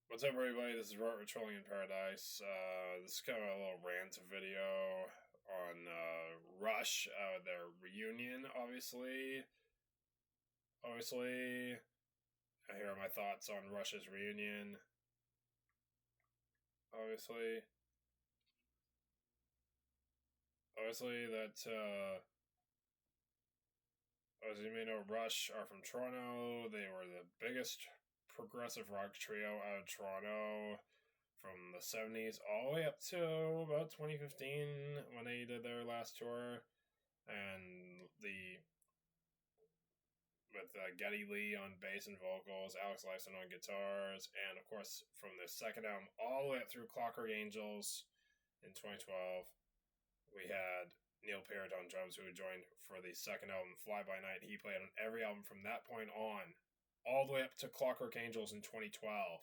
What's up, everybody? This is Robert Trolling in Paradise. This is kind of a little rant video on Rush, their reunion, obviously. Here are my thoughts on Rush's reunion. Obviously, as you may know, Rush are from Toronto. They were the biggest progressive rock trio out of Toronto from the 70s all the way up to about 2015 when they did their last tour. And with Geddy Lee on bass and vocals, Alex Lifeson on guitars, and of course from their second album all the way up through Clockwork Angels in 2012, we had Neil Peart on drums, who joined for the second album, Fly By Night. He played on every album from that point on, all the way up to Clockwork Angels in 2012.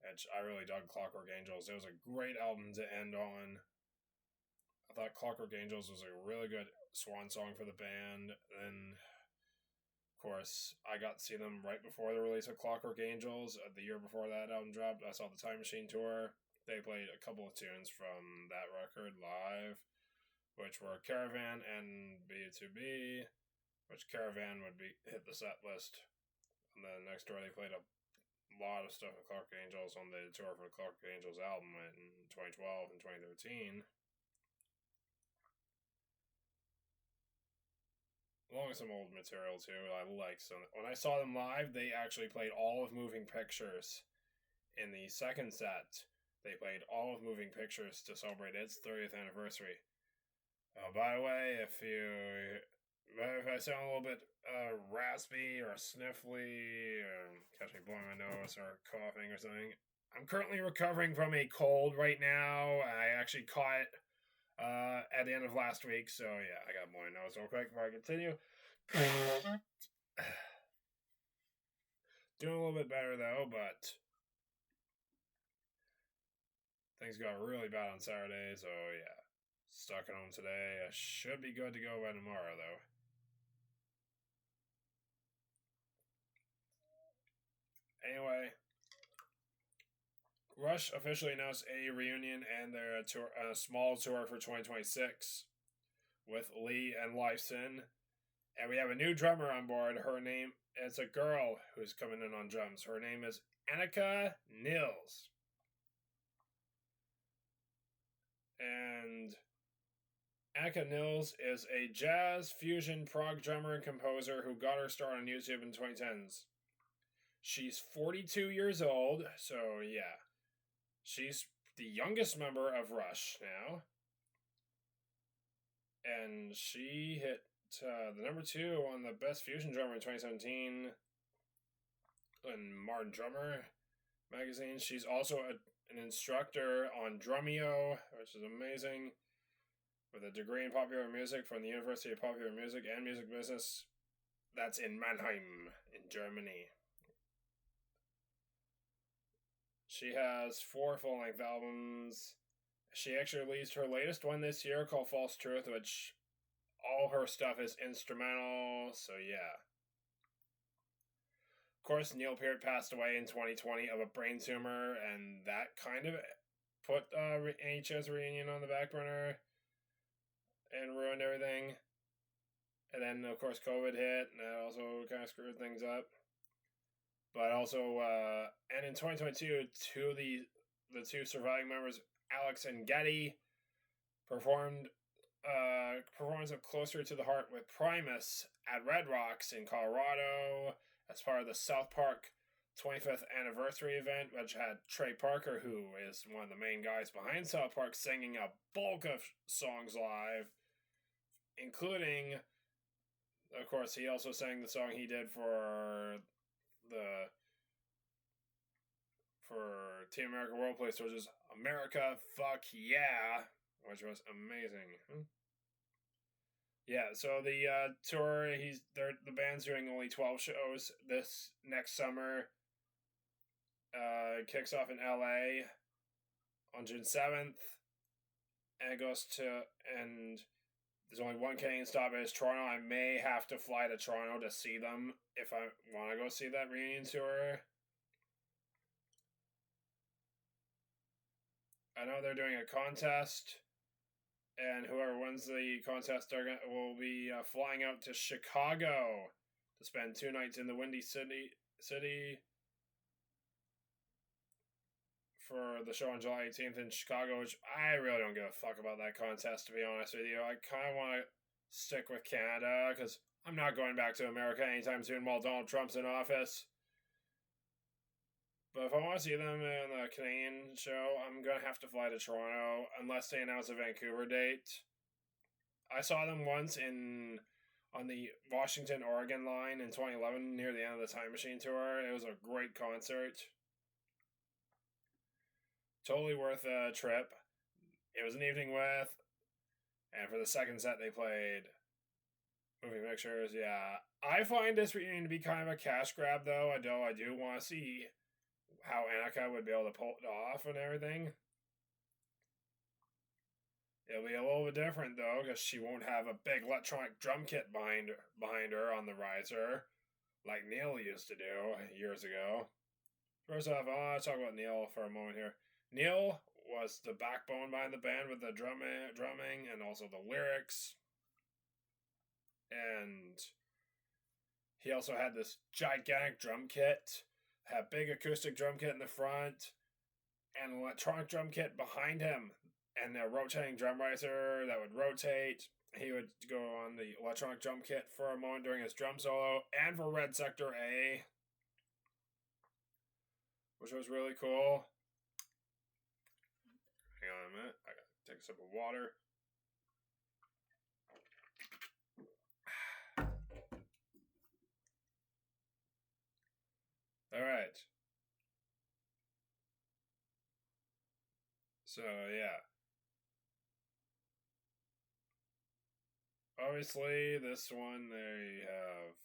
And I really dug Clockwork Angels. It was a great album to end on. I thought Clockwork Angels was a really good swan song for the band. Then, of course, I got to see them right before the release of Clockwork Angels. The year before that album dropped, I saw the Time Machine tour. They played a couple of tunes from that record live, which were Caravan and B2B, which Caravan would hit the set list. And then next door, they played a lot of stuff with Clockwork Angels on the tour for the Clockwork Angels album in 2012 and 2013. Along with some old material too. I like some. When I saw them live, they actually played all of Moving Pictures. In the second set, they played all of Moving Pictures to celebrate its 30th anniversary. By the way, if I sound a little bit raspy or sniffly, or catch me blowing my nose or coughing or something, I'm currently recovering from a cold right now. I actually caught it at the end of last week, so yeah, I got my nose real quick before I continue. Doing a little bit better though, but things got really bad on Saturday, so yeah, stuck at home today. I should be good to go by tomorrow though. Anyway, Rush officially announced a reunion and their tour, a small tour for 2026 with Lee and Lifeson. And we have a new drummer on board. Her name is a girl who's coming in on drums. Her name is Annika Nils. And Annika Nils is a jazz, fusion, prog drummer and composer who got her start on YouTube in the 2010s. She's 42 years old, so yeah. She's the youngest member of Rush now. And she hit the number 2 on the Best Fusion Drummer in 2017 in Modern Drummer magazine. She's also an instructor on Drumeo, which is amazing, with a degree in popular music from the University of Popular Music and Music Business. That's in Mannheim, in Germany. She has 4 full-length albums. She actually released her latest one this year called False Truth, which all her stuff is instrumental, so yeah. Of course, Neil Peart passed away in 2020 of a brain tumor, and that kind of put NHS reunion on the back burner and ruined everything. And then, of course, COVID hit, and that also kind of screwed things up. But also, and in 2022, the two surviving members, Alex and Geddy, performed performance of Closer to the Heart with Primus at Red Rocks in Colorado as part of the South Park 25th anniversary event, which had Trey Parker, who is one of the main guys behind South Park, singing a bulk of songs live, including, of course, he also sang the song he did for Team America World Place, which is America Fuck Yeah, which was amazing. Yeah, so the tour, the band's doing only 12 shows this next summer. It kicks off in LA on June 7th, and it goes and there's only one Canadian stop, it's Toronto. I may have to fly to Toronto to see them if I want to go see that reunion tour. I know they're doing a contest, and whoever wins the contest will be flying out to Chicago to spend 2 nights in the Windy City for the show on July 18th in Chicago, which I really don't give a fuck about that contest, to be honest with you. I kind of want to stick with Canada, because I'm not going back to America anytime soon while Donald Trump's in office. But if I want to see them in the Canadian show, I'm going to have to fly to Toronto, unless they announce a Vancouver date. I saw them once on the Washington-Oregon line in 2011 near the end of the Time Machine tour. It was a great concert. Totally worth a trip. It was an evening with, and for the second set they played moving pictures. Yeah, I find this reunion to be kind of a cash grab, though. I do want to see how Annika would be able to pull it off and everything. It'll be a little bit different, though, because she won't have a big electronic drum kit behind her on the riser, like Neil used to do years ago. First off, I want to talk about Neil for a moment here. Neil was the backbone behind the band with the drumming and also the lyrics. And he also had this gigantic drum kit, had big acoustic drum kit in the front, and an electronic drum kit behind him, and a rotating drum riser that would rotate. He would go on the electronic drum kit for a moment during his drum solo, and for Red Sector A, which was really cool. Hang on a minute, I gotta take a sip of water. Alright. So, yeah. Obviously, this one they have.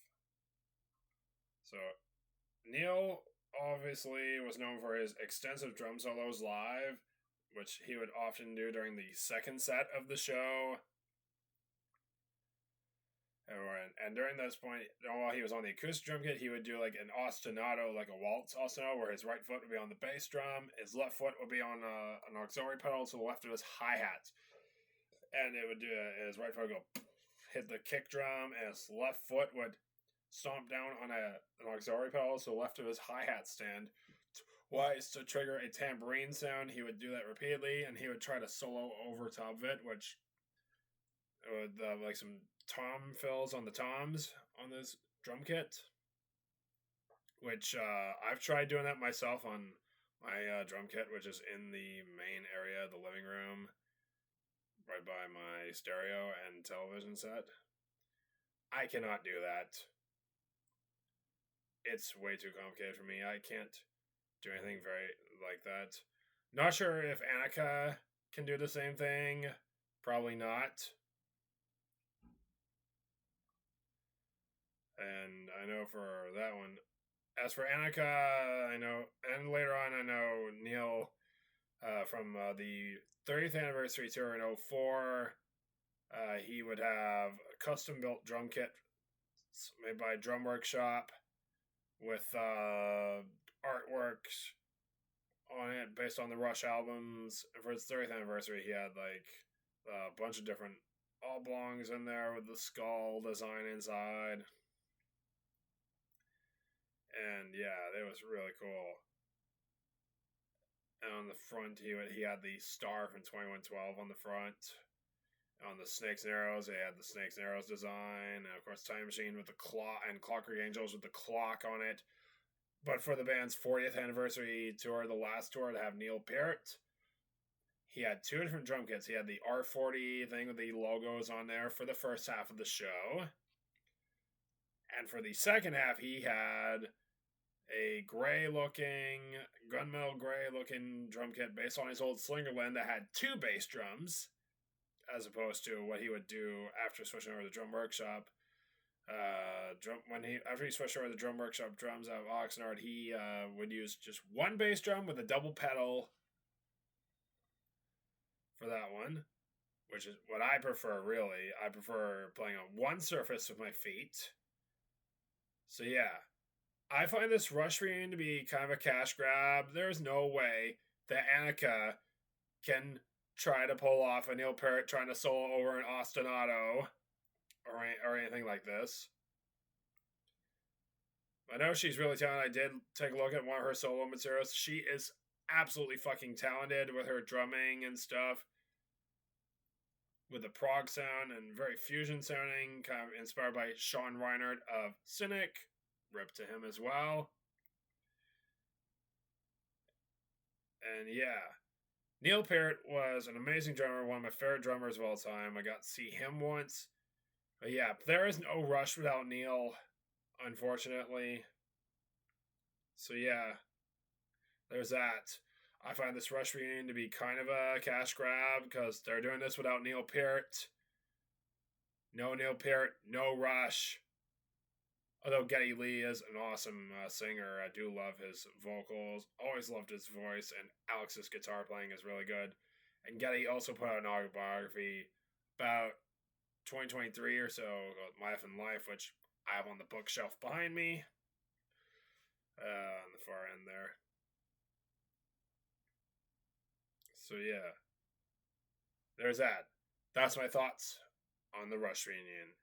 So, Neil obviously was known for his extensive drum solos live, which he would often do during the second set of the show. And during this point, while he was on the acoustic drum kit, he would do like an ostinato, like a waltz ostinato, where his right foot would be on the bass drum, his left foot would be on an auxiliary pedal to the left of his hi-hat. And it would do his right foot would go hit the kick drum, and his left foot would stomp down on an auxiliary pedal to the left of his hi-hat stand twice to trigger a tambourine sound. He would do that repeatedly, and he would try to solo over top of it, which would like some tom fills on the toms on this drum kit, which I've tried doing that myself on my drum kit, which is in the main area of the living room, right by my stereo and television set. I cannot do that. It's way too complicated for me. I can't do anything very like that. Not sure if Annika can do the same thing. Probably not. And I know for that one. As for Annika, I know, and later on I know Neil from the 30th anniversary tour in 2004, he would have a custom-built drum kit made by Drum Workshop with artworks on it based on the Rush albums. And for his 30th anniversary, he had like a bunch of different oblongs in there with the skull design inside. And yeah, it was really cool. And on the front, he had the star from 2112 on the front. On the Snakes and Arrows, they had the Snakes and Arrows design. And of course, Time Machine with the clock, and Clockwork Angels with the clock on it. But for the band's 40th anniversary tour, the last tour to have Neil Peart, he had two different drum kits. He had the R40 thing with the logos on there for the first half of the show. And for the second half, he had a gunmetal gray looking drum kit based on his old Slingerland that had two bass drums, as opposed to what he would do after switching over to Drum Workshop. After he switched over to the Drum Workshop drums out of Oxnard, he would use just one bass drum with a double pedal for that one, which is what I prefer, really. I prefer playing on one surface with my feet. So yeah, I find this Rush reunion to be kind of a cash grab. There's no way that Annika can try to pull off a Neil Peart trying to solo over an ostinato or anything like this. I know she's really talented. I did take a look at one of her solo materials. She is absolutely fucking talented with her drumming and stuff. With the prog sound and very fusion sounding, kind of inspired by Sean Reinert of Cynic. Rip to him as well. And yeah, Neil Peart was an amazing drummer, one of my favorite drummers of all time. I got to see him once. But yeah, there is no Rush without Neil, unfortunately. So yeah, there's that. I find this Rush reunion to be kind of a cash grab because they're doing this without Neil Peart. No Neil Peart, no Rush. Although Geddy Lee is an awesome singer, I do love his vocals. Always loved his voice, and Alex's guitar playing is really good. And Geddy also put out an autobiography about 2023 or so called My Effin' Life, which I have on the bookshelf behind me. On the far end there. So yeah. There's that. That's my thoughts on the Rush reunion.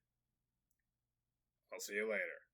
I'll see you later.